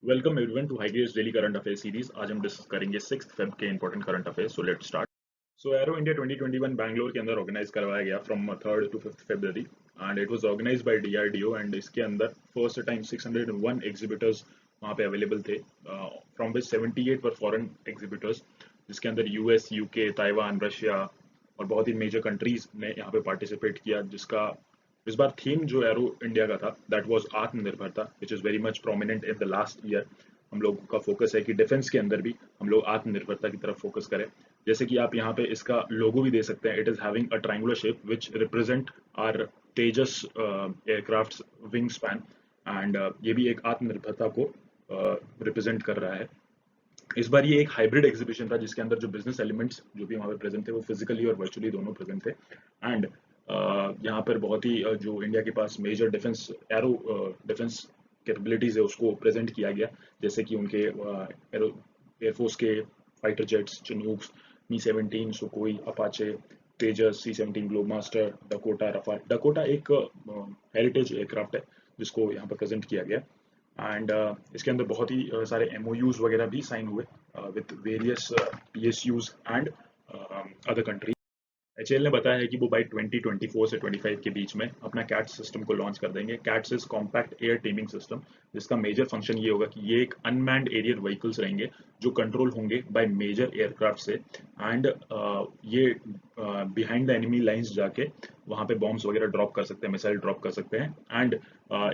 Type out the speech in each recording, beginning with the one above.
Welcome everyone to Highgates daily current affair series. आज हम discuss करेंगे 6 फेब के important current affair. So let's start. So aero India 2021 Bangalore के अंदर organise करवाया गया from 3rd to 5th February and it was organised by DRDO and इसके अंदर फर्स्ट टाइम 601 एग्जीबिटर्स वहाँ पे अवेलेबल थे, from which 78 were foreign exhibitors, जिसके अंदर यूएस, यूके, ताइवान, रशिया और बहुत ही मेजर कंट्रीज ने यहाँ पे पार्टिसिपेट किया। जिसका इस बार थीम जो एरो इंडिया का था दैट वाज आत्मनिर्भरता, which is very much prominent in the last year. हम लोगों का फोकस है कि डिफेंस के अंदर भी हम लोग आत्मनिर्भरता की तरफ फोकस करें। जैसे कि आप यहाँ पे इसका लोगो भी दे सकते हैं। It is having a triangular shape which represent are Tejas aircraft wing span and ये भी एक आत्मनिर्भरता को रिप्रेजेंट कर रहा है। इस बार ये एक हाइब्रिड एग्जीबिशन था जिसके अंदर जो बिजनेस एलिमेंट्स जो भी वहाँ पे प्रेजेंट थे वो फिजिकली और वर्चुअली दोनों प्रेजेंट थे। एंड यहाँ पर बहुत ही जो इंडिया के पास major defence aero defence capabilities है उसको प्रेजेंट किया गया। जैसे कि उनके एरो एयरफोर्स के फाइटर जेट्स, चिनूक्स, मी-17, Sukhoi, Apache, Tejas, C-17 Globemaster, Dakota, Rafale. Dakota एक हेरिटेज एयरक्राफ्ट है जिसको यहाँ पर प्रेजेंट किया गया। एंड इसके अंदर बहुत ही सारे MOUs वगैरह भी साइन हुए with various PSUs and other country. HAL ने बताया है कि वो बाई 2024 से 25 के बीच में अपना कैट्स सिस्टम को लॉन्च कर देंगे। Cats is compact air teeming system, जिसका मेजर फंक्शन ये होगा कि ये एक अनमैन्ड एरियल व्हीकल्स रहेंगे जो कंट्रोल होंगे बाय मेजर एयरक्राफ्ट से। एंड ये बिहाइंड द एनिमी लाइंस जाके वहाँ पे बॉम्ब्स वगैरह ड्रॉप कर सकते हैं, मिसाइल ड्रॉप कर सकते हैं। एंड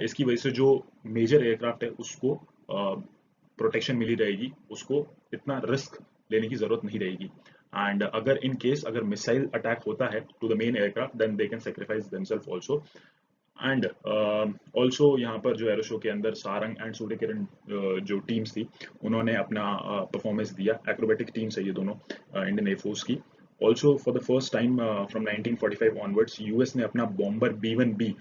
इसकी वजह से जो मेजर एयरक्राफ्ट है उसको प्रोटेक्शन मिली रहेगी, उसको इतना रिस्क लेने की जरूरत नहीं रहेगी। एंड अगर इन केस अगर मिसाइल अटैक होता है to the main aircraft then they can sacrifice themself also. And also यहाँ पर जो एरो शो के अंदर सारंग एंड सूर्य किरण जो टीम्स थी उन्होंने अपना परफॉर्मेंस दिया। एक्रोबेटिक टीम्स है ये दोनों इंडियन एयरफोर्स की। Also for the first time from 1945 onwards US ने अपना बॉम्बर B-1B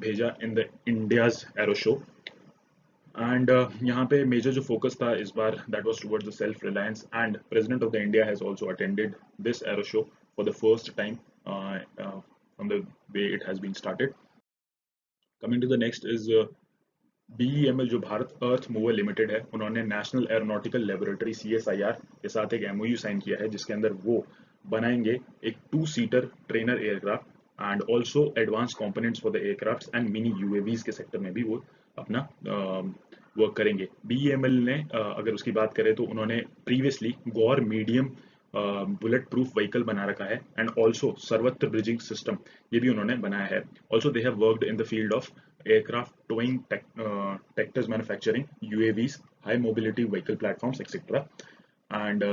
भेजा in the India's aero show. And यहाँ पे मेजर जो फोकस था इस बार that was towards the self reliance and president of the India has also attended this aero show for the first time from the way it has been started. Coming to the next is BEML, जो भारत अर्थ mover limited है, उन्होंने national aeronautical laboratory CSIR के साथ एक MOU sign किया है जिसके अंदर वो बनाएंगे एक 2-सीटर trainer aircraft and also advance components for the aircraft and mini UAVs के सेक्टर में भी वो अपना वर्क करेंगे। BEML ने अगर उसकी बात करें तो उन्होंने प्रीवियसली गौर मीडियम बुलेट प्रूफ व्हीकल बना रखा है एंड ऑल्सो सर्वत्र ब्रिजिंग सिस्टम ये भी उन्होंने बनाया है। Also they have worked in the field of aircraft towing, tractors manufacturing, UAVs, high mobility vehicle platforms, etc. And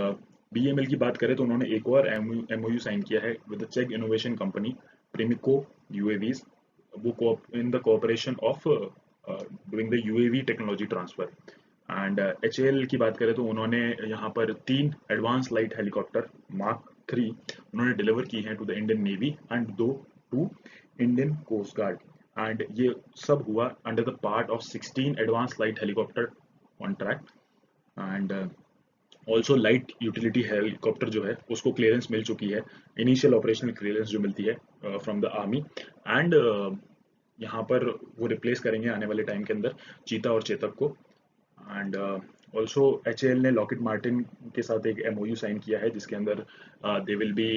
BEML की बात करें तो उन्होंने एक और MOU साइन किया है विद द चेक इनोवेशन कंपनी प्रेमिको UAVs, वो in the cooperation of doing the UAV technology transfer. And HAL की बात करें तो उन्होंने यहाँ पर 3 एडवांस लाइट हेलीकॉप्टर मार्क 3 उन्होंने डिलीवर की हैं to the Indian navy and 2 to Indian coast guard. And ये सब हुआ under the part of 16 advance light helicopter contract. And also light utility helicopter जो है उसको क्लियरेंस मिल चुकी है, इनिशियल ऑपरेशनल क्लियरेंस जो मिलती है फ्रॉम द आर्मी। एंड यहाँ पर वो रिप्लेस करेंगे आने वाले टाइम के अंदर चीता और चेतक को। एंड ऑल्सो HAL ने लॉकहीड मार्टिन के साथ एक MOU साइन किया है जिसके अंदर they will be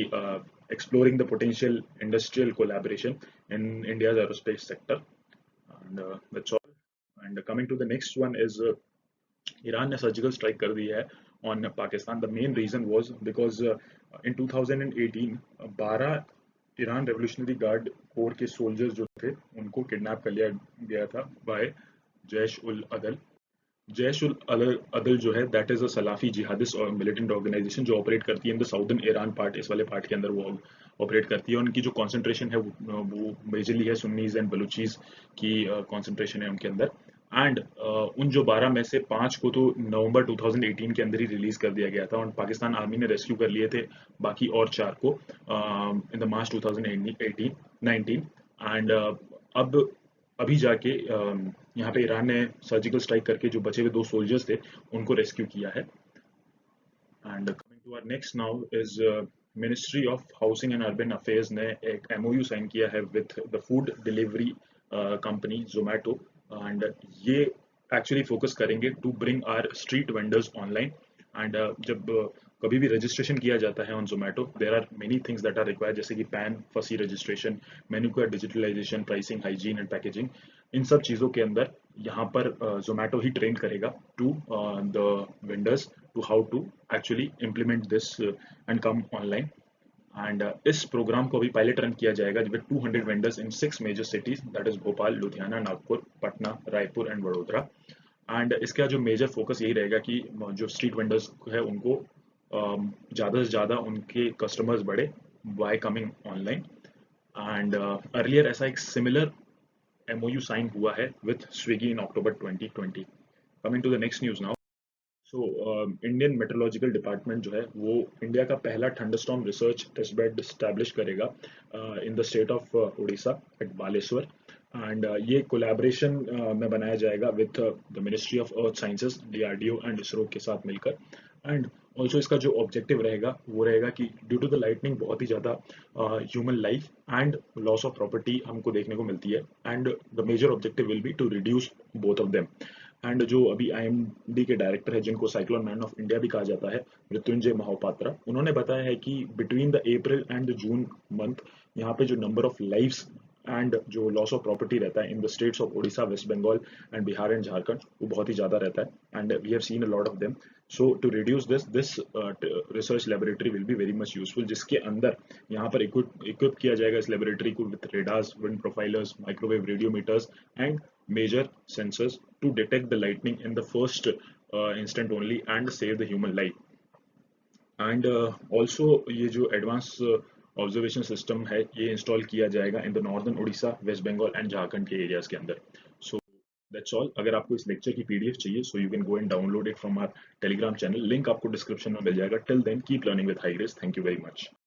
exploring the potential industrial collaboration in India's aerospace sector. And that's all. And coming to the next one is Iran ने सर्जिकल स्ट्राइक कर दिया है on Pakistan. The main reason was because in 2018 12 Iran revolutionary guard corps के soldiers जो थे उनको kidnap कर लिया गया था बाय जैश उल अदल। जैश उल अदल जो है that is a Salafi jihadist और मिलिटेंट ऑर्गेनाइजेशन जो ऑपरेट करती है in the southern Iran part, इस वाले पार्ट के अंदर वो ऑपरेट करती है। उनकी जो कॉन्सेंट्रेशन है वो मेजरली है सुन्नीज एंड बलूचीज की कॉन्सेंट्रेशन है उनके अंदर। एंड उन जो 12 में से 5 को तो नवंबर 2018 के अंदर ही रिलीज कर दिया गया था और पाकिस्तान आर्मी ने रेस्क्यू कर लिए थे बाकी और 4 को इन द मार्च 2019। एंड अब अभी जाके यहाँ पे ईरान ने सर्जिकल स्ट्राइक करके जो बचे हुए 2 सोल्जर्स थे उनको रेस्क्यू किया है। And coming to our next now is ministry of housing and urban affairs ने एक MOU साइन किया है with the food delivery company Zomato. And ये एक्चुअली फोकस करेंगे to bring our street vendors online. And जब कभी भी registration किया जाता है on Zomato, there are many things that are required, जैसे कि पैन, फसी रजिस्ट्रेशन, मेन्यू का digitalization, pricing, hygiene and packaging. इन सब चीज़ों के अंदर यहाँ पर जोमेटो ही ट्रेन करेगा to the vendors to how to actually implement this and come online. And इस प्रोग्राम को अभी पायलट रन किया जाएगा with 200 vendors in 6 major cities, that is Bhopal, Ludhiana, Nagpur, Patna, Raipur and Vadodara. And इसका जो मेजर फोकस यही रहेगा कि जो स्ट्रीट वेंडर्स है उनको ज़्यादा से ज़्यादा उनके कस्टमर्स बढ़े by coming online. And earlier ऐसा एक सिमिलर MOU साइन हुआ है with Swiggy in October 2020। Coming to the next news now. So Indian metrological department जो है वो इंडिया का पहला thunderstorm research test bed establish करेगा in the state of Orissa at Baleshwar. And ये कोलैबोरेशन में बनाया जाएगा with the ministry of earth sciences, DRDO and ISRO के साथ मिलकर। एंड ऑल्सो इसका जो ऑब्जेक्टिव रहेगा वो रहेगा कि ड्यू टू द लाइटनिंग बहुत ही ज़्यादा human life and loss of property हमको देखने को मिलती है। And the major objective will be to reduce both of them. And जो अभी IMD के डायरेक्टर है, जिनको साइक्लोन मैन ऑफ इंडिया भी कहा जाता है, मृत्युंजय महापात्रा, उन्होंने बताया है कि between the April and the June month यहाँ पे जो नंबर ऑफ लाइव्स एंड जो लॉस ऑफ प्रॉपर्टी रहता है in the states of Odisha, West Bengal and Bihar and Jharkhand, वो बहुत ही ज़्यादा रहता है। And we have seen a lot of them. So to reduce this research laboratory will be very much useful, जिसके अंदर यहाँ पर इक्विप किया जाएगा इस लेबोरेटरी को with radars, wind profilers, microwave radiometers and major sensors to detect the lightning in the first instant only and save the human life. And also ये जो एडवांस ऑब्जर्वेशन सिस्टम है ये इंस्टॉल किया जाएगा in the northern Orissa, West Bengal and Jharkhand के areas के अंदर। So that's all. अगर आपको इस लेक्चर की PDF चाहिए, so you can go and download it from our Telegram channel, link आपको डिस्क्रिप्शन में मिल जाएगा। Till then keep learning with Highgrace. Thank you very much.